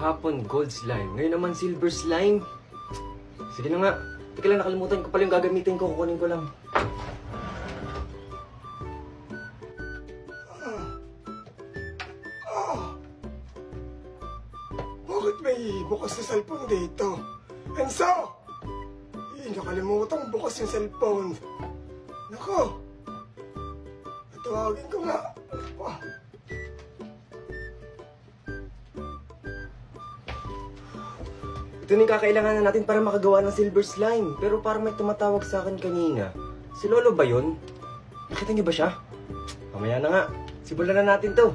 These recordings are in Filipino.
Kahapon, gold slime. Ngayon naman, silver slime. Sige na nga. Teka lang, nakalimutan ko pala yung gagamitin ko. Kukunin ko lang. Bakit may bukas na cellphone dito? Enzo! Nakalimutan bukas yung cellphone. Nako! Natawagin ko nga. Ito na yung kakailanganan natin para makagawa ng silver slime. Pero parang may tumatawag sa akin kanina. Si Lolo ba yun? Nakita niyo ba siya? Mamaya na nga. Simulan na natin to.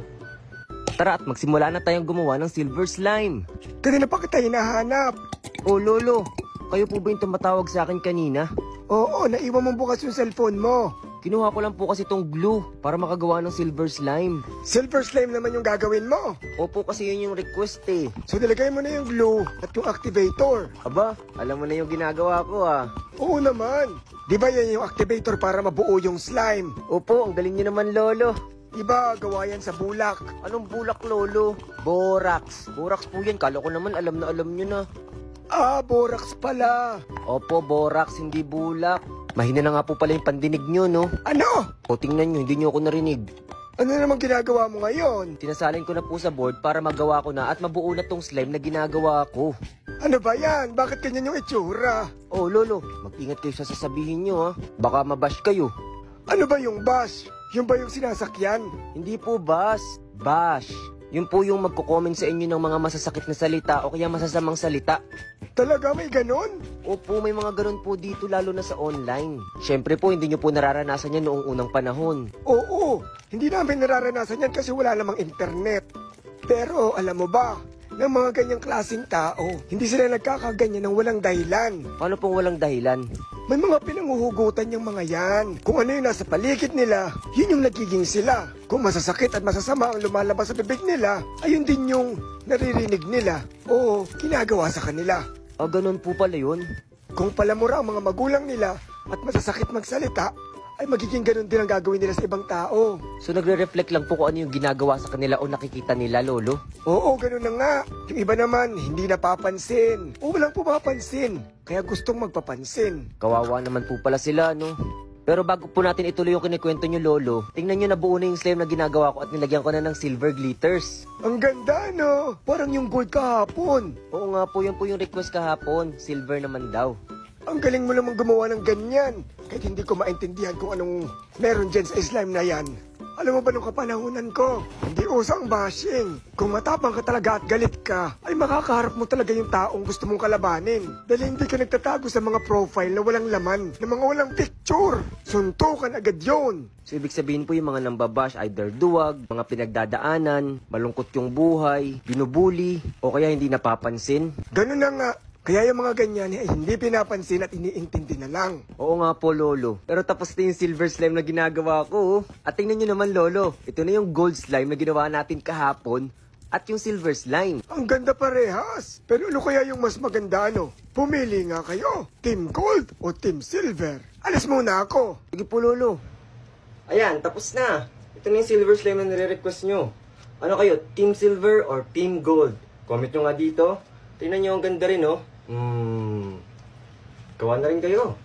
Tara at magsimula na tayong gumawa ng silver slime. Kanina pa kita hinahanap. Oh Lolo, kayo po ba yung tumatawag sa akin kanina? Oo, naiwan mo bukas yung cellphone mo. Kinuha ko lang po kasi tong glue para makagawa ng silver slime. Silver slime naman yung gagawin mo. Opo, kasi yun yung request eh. So nilagay mo na yung glue at yung activator. Aba, alam mo na yung ginagawa ko ah. Oo naman. Di ba yan yung activator para mabuo yung slime? Opo, ang galing nyo naman Lolo. Diba, gawa yan sa bulak. Anong bulak Lolo? Borax. Borax po yan, kala ko naman alam na alam nyo na. Ah, borax pala. Opo, borax, hindi bulak. Mahina na nga po pala yung pandinig nyo, no? Ano? O tingnan nyo, hindi nyo ako narinig. Ano naman ginagawa mo ngayon? Sinasalin ko na po sa board para magawa ko na at mabuo na tong slime na ginagawa ko. Ano ba yan? Bakit ganyan yung itsura? Oh, Lolo, mag-ingat kayo sa sasabihin nyo, ha? Baka mabash kayo. Ano ba yung bash? Yung ba yung sinasakyan? Hindi po bash, bash. Yun po yung magko-comment sa inyo ng mga masasakit na salita o kaya masasamang salita. Talaga may ganon? Opo, may mga ganon po dito lalo na sa online. Siyempre po, hindi nyo po nararanasan yan noong unang panahon. Oo, hindi namin nararanasan yan kasi wala namang internet. Pero alam mo ba, ng mga ganyang klaseng tao, hindi sila nagkakaganyan ng walang dahilan. Paano pong walang dahilan? May mga pinanguhugutan yung mga yan. Kung ano yung nasa paligid nila, yun yung nagiging sila. Kung masasakit at masasama ang lumalabas sa bibig nila, ayun din yung naririnig nila o ginagawa sa kanila. Ah, ganun po pala yun? Kung palamura ang mga magulang nila at masasakit magsalita, ay magiging ganun din ang gagawin nila sa ibang tao. So nagre-reflect lang po kung ano yung ginagawa sa kanila o nakikita nila, Lolo? Oo, ganun na nga. Yung iba naman, hindi napapansin. O walang pumapansin, kaya gustong magpapansin. Kawawa naman po pala sila, no? Pero bago po natin ituloy yung kinikwento nyo, Lolo, tingnan nyo na buo na yung slime na ginagawa ko at nilagyan ko na ng silver glitters. Ang ganda, no? Parang yung gold kahapon. Oo nga po, yun po yung request kahapon. Silver naman daw. Ang galing mo naman gumawa ng ganyan. Kahit hindi ko maintindihan kung anong meron dyan sa slime na yan. Alam mo ba nung kapanahunan ko, hindi uso ang bashing. Kung matapang ka talaga at galit ka, ay makakaharap mo talaga yung taong gusto mong kalabanin. Dahil hindi ka nagtatago sa mga profile na walang laman, na mga walang picture. Suntukan agad yun. So ibig sabihin po yung mga nambabash, either duwag, mga pinagdadaanan, malungkot yung buhay, binubuli, o kaya hindi napapansin. Ganun na nga. Kaya yung mga ganyan ay hindi pinapansin at iniintindi na lang. Oo nga po, Lolo. Pero tapos na yung silver slime na ginagawa ko. At tingnan nyo naman, Lolo. Ito na yung gold slime na ginawa natin kahapon. At yung silver slime. Ang ganda parehas. Pero ano kaya yung mas maganda, no? Pumili nga kayo. Team Gold o Team Silver? Alis muna ako. Sige po, Lolo. Ayan, tapos na. Ito na yung silver slime na nire-request nyo. Ano kayo, Team Silver or Team Gold? Comment nyo nga dito. Tingnan nyo, ang ganda rin, no? Gawa na rin kayo.